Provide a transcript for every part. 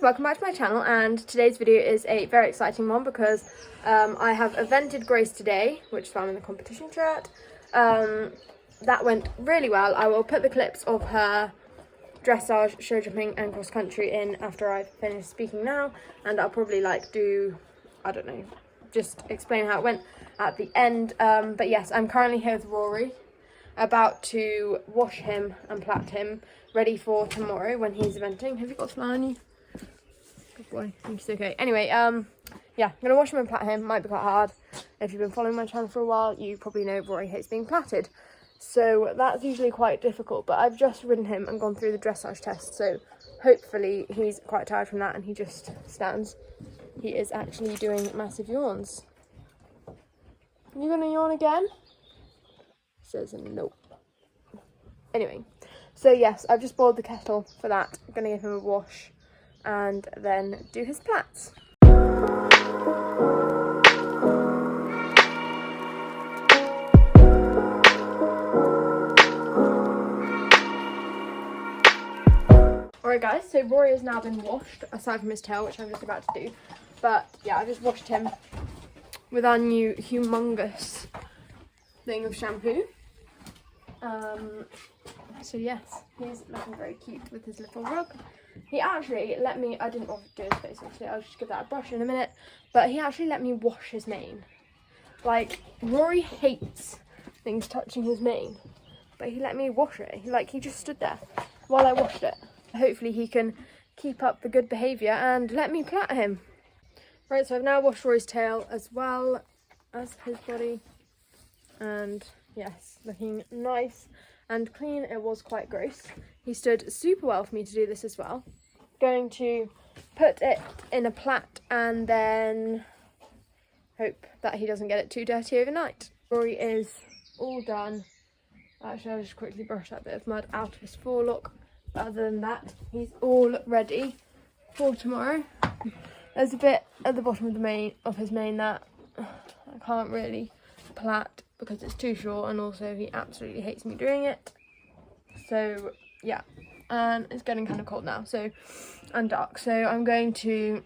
welcome back to my channel, and today's video is a very exciting one because I have evented Grace today, which is why I'm in the competition shirt. That went really well. I will put the clips of her dressage, show jumping and cross country in after I've finished speaking now, and I'll probably do, I don't know, just explain how it went at the end. But yes, I'm currently here with Rory, about to wash him and plait him, ready for tomorrow when he's eventing. Have you got a fly on you? Good boy, I think he's okay. Anyway, yeah, I'm gonna wash him and plait him. Might be quite hard. If you've been following my channel for a while, you probably know Rory hates being plaited, so that's usually quite difficult. But I've just ridden him and gone through the dressage test, so hopefully he's quite tired from that and he just stands. He is actually doing massive yawns. Are you gonna yawn again? Says nope. Anyway, so yes, I've just boiled the kettle for that. I'm gonna give him a wash and then do his plaits. Alright guys, so Rory has now been washed, aside from his tail, which I'm just about to do. But yeah, I just washed him with our new humongous thing of shampoo. So yes, he's looking very cute with his little rug. He actually let me, I didn't want to do his face actually, I'll just give that a brush in a minute, but he actually let me wash his mane. Like, Rory hates things touching his mane, but he let me wash it. He just stood there while I washed it. Hopefully he can keep up the good behaviour and let me plait him. Right, so I've now washed Rory's tail as well as his body, and yes, looking nice and clean. It was quite gross. He stood super well for me to do this as well. Going to put it in a plait and then hope that he doesn't get it too dirty overnight. Rory is all done. Actually, I'll just quickly brush that bit of mud out of his forelock. But other than that, he's all ready for tomorrow. There's a bit at the bottom of his mane that I can't really plait because it's too short, and also he absolutely hates me doing it. So yeah, and it's getting kind of cold now, and dark, so I'm going to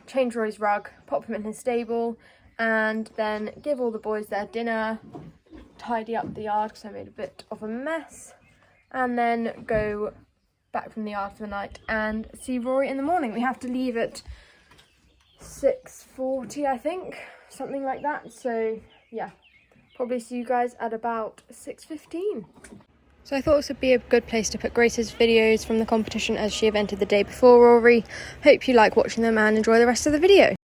change Rory's rug, pop him in his stable, and then give all the boys their dinner, tidy up the yard because I made a bit of a mess, and then go back from the yard for the night and see Rory in the morning. We have to leave at 6:40, I think, something like that. So yeah, probably see you guys at about 6:15. So I thought this would be a good place to put Grace's videos from the competition as she evented the day before Rory. Hope you like watching them and enjoy the rest of the video.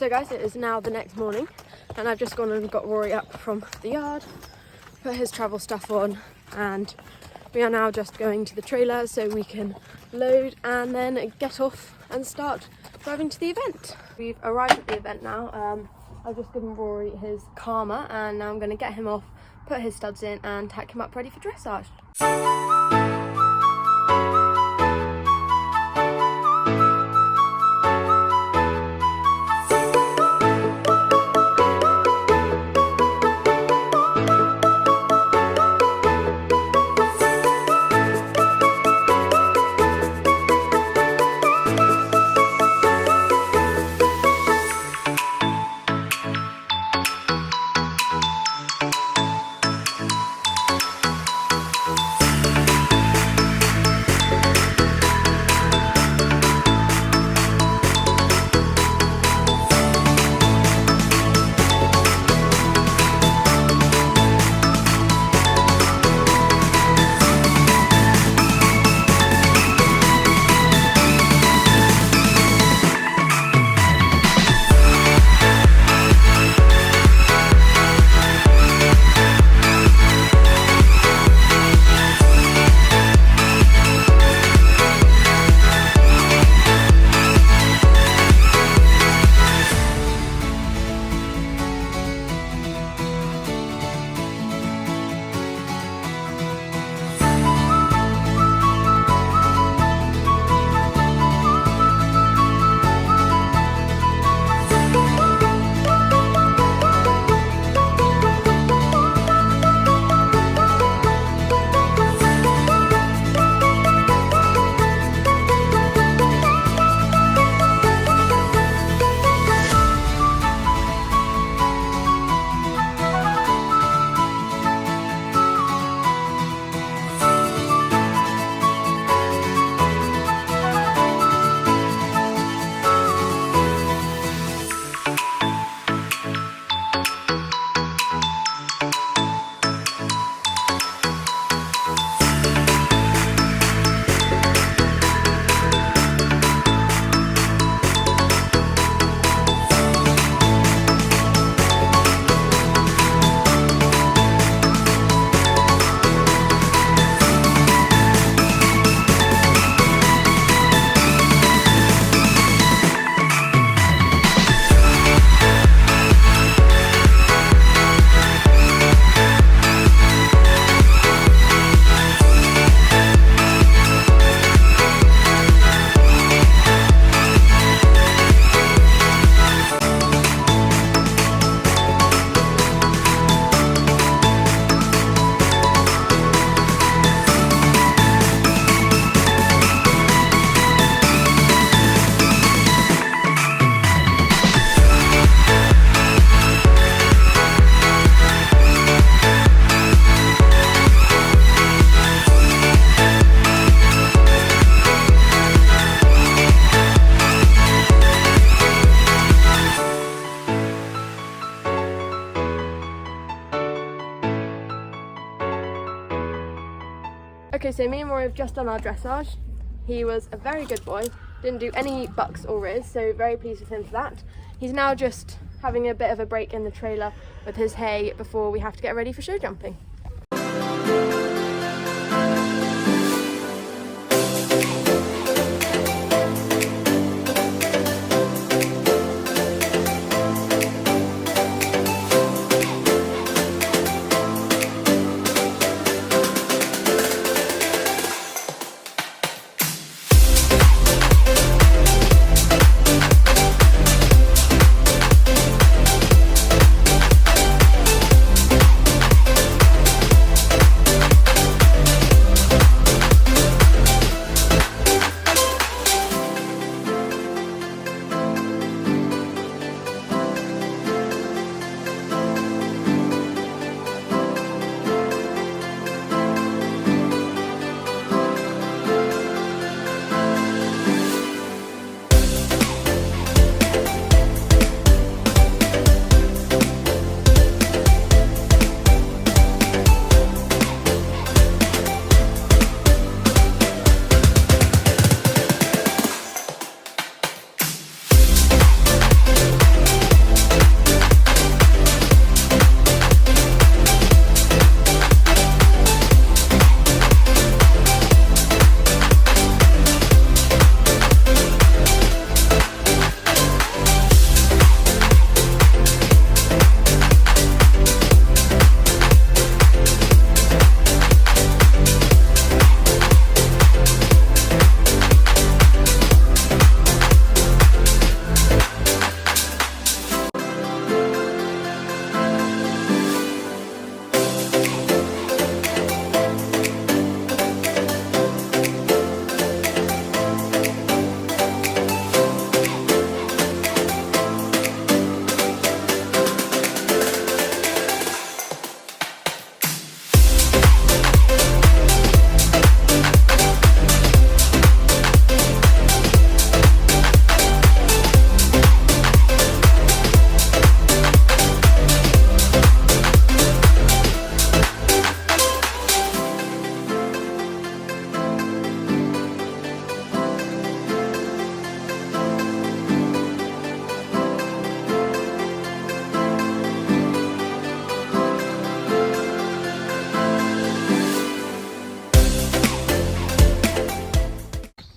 So guys, it is now the next morning and I've just gone and got Rory up from the yard, put his travel stuff on, and we are now just going to the trailer so we can load and then get off and start driving to the event. We've arrived at the event now. I've just given Rory his Karma and now I'm going to get him off, put his studs in and tack him up ready for dressage. Okay, so me and Rory have just done our dressage. He was a very good boy, didn't do any bucks or RORY'S, so very pleased with him for that. He's now just having a bit of a break in the trailer with his hay before we have to get ready for show jumping.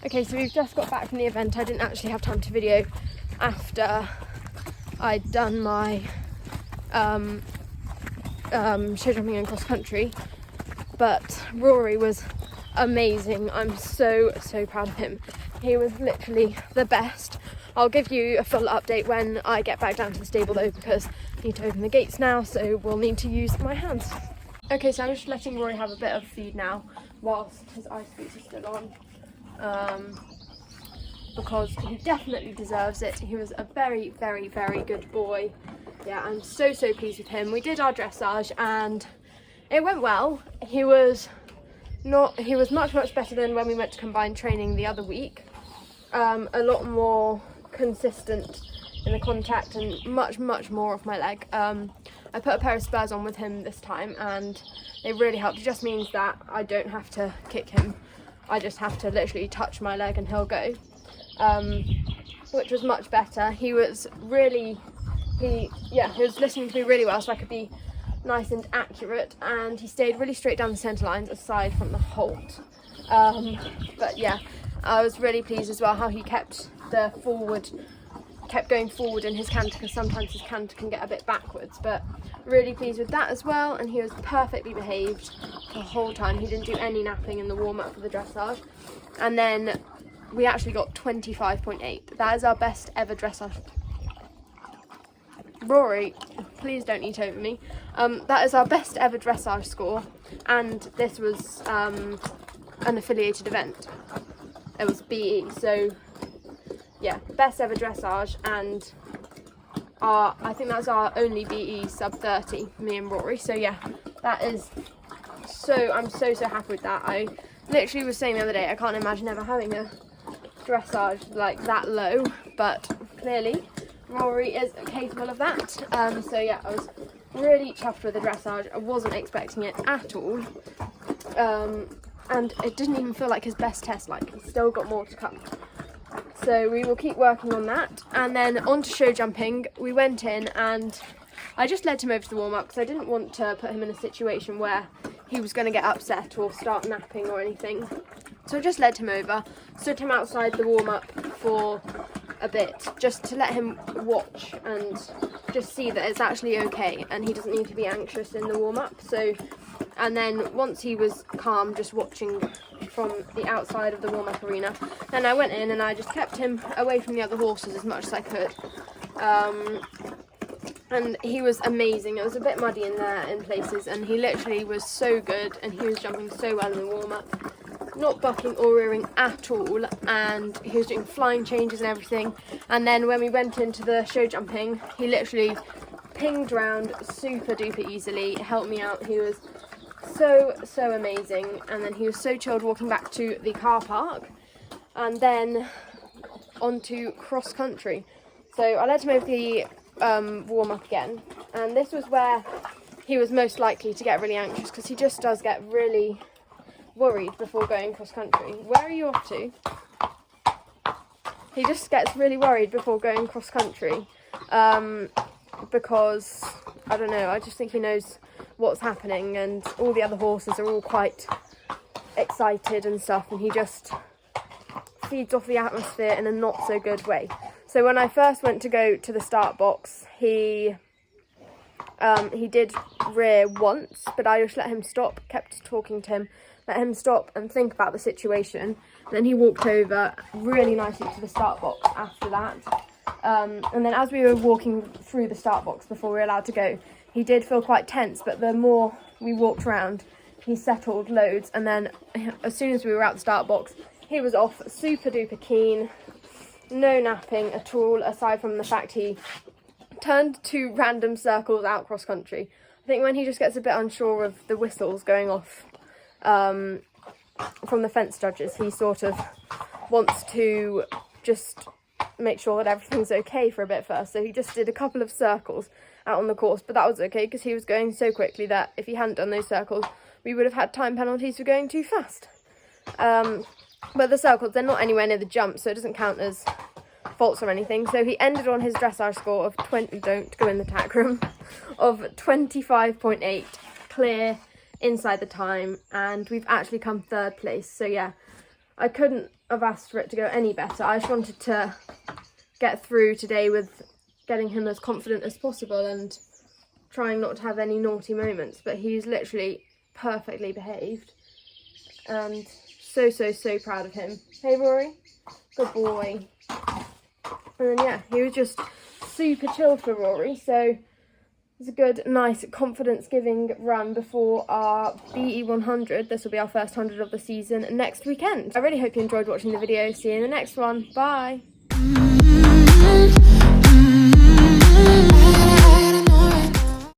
Okay, so we've just got back from the event. I didn't actually have time to video after I'd done my show jumping and cross country, but Rory was amazing. I'm so proud of him. He was literally the best. I'll give you a full update when I get back down to the stable though, because I need to open the gates now, so we'll need to use my hands. Okay, so I'm just letting Rory have a bit of feed now whilst his ice boots are still on, because he definitely deserves it. He was a very good boy. Yeah, I'm so pleased with him. We did our dressage and it went well. He was much better than when we went to combined training the other week. A lot more consistent in the contact and much more off my leg. I put a pair of spurs on with him this time and it really helped. It just means that I don't have to kick him. I just have to literally touch my leg and he'll go, which was much better. He was listening to me really well, so I could be nice and accurate, and he stayed really straight down the centre lines aside from the halt. But yeah, I was really pleased as well how he kept going forward in his canter, because sometimes his canter can get a bit backwards, but really pleased with that as well. And he was perfectly behaved the whole time. He didn't do any napping in the warm-up for the dressage, and then we actually got 25.8. That is our best ever dressage. Rory, please don't eat over me. That is our best ever dressage score, and this was an affiliated event. It was BE, so yeah, best ever dressage, and I think that's our only BE sub 30, me and Rory. So yeah, that is I'm so happy with that. I literally was saying the other day, I can't imagine ever having a dressage like that low, but clearly Rory is capable of that. So yeah, I was really chuffed with the dressage. I wasn't expecting it at all, and it didn't even feel like his best test. Like, he's still got more to come. So we will keep working on that. And then on to show jumping. We went in and I just led him over to the warm-up because I didn't want to put him in a situation where he was going to get upset or start napping or anything. So I just led him over, stood him outside the warm-up for a bit, just to let him watch and just see that it's actually okay and he doesn't need to be anxious in the warm-up. So, and then once he was calm, just watching from the outside of the warm-up arena, then I went in and I just kept him away from the other horses as much as I could. And he was amazing. It was a bit muddy in there in places, and he literally was so good, and he was jumping so well in the warm-up, not bucking or rearing at all, and he was doing flying changes and everything. And then when we went into the show jumping, he literally pinged round super duper easily, helped me out. He was so amazing. And then he was so chilled walking back to the car park and then onto cross country. So I led him over the warm up again, and this was where he was most likely to get really anxious, because he just does get really worried before going cross country. Where are you off to? He just gets really worried before going cross country, because I don't know, I just think he knows what's happening, and all the other horses are all quite excited and stuff, and he just feeds off the atmosphere in a not so good way. So when I first went to go to the start box, he did rear once, but I just let him stop, kept talking to him, let him stop and think about the situation. And then he walked over really nicely to the start box after that. And then as we were walking through the start box before we were allowed to go, he did feel quite tense, but the more we walked around, he settled loads. And then as soon as we were out the start box, he was off super duper keen. No napping at all, aside from the fact he turned 2 random circles out cross country. I think when he just gets a bit unsure of the whistles going off from the fence judges, he sort of wants to just make sure that everything's okay for a bit first. So he just did a couple of circles out on the course, but that was okay because he was going so quickly that if he hadn't done those circles, we would have had time penalties for going too fast. But the circles, they're not anywhere near the jump, so it doesn't count as faults or anything. So he ended on his dressage score of 20, don't go in the tack room, of 25.8, clear inside the time, and we've actually come 3rd place. So yeah, I couldn't have asked for it to go any better. I just wanted to get through today with getting him as confident as possible and trying not to have any naughty moments, but he's literally perfectly behaved and so proud of him. Hey Rory, good boy. And then yeah, he was just super chill for Rory, so it's a good, nice, confidence-giving run before our BE100. This will be our first 100 of the season next weekend. I really hope you enjoyed watching the video. See you in the next one. Bye!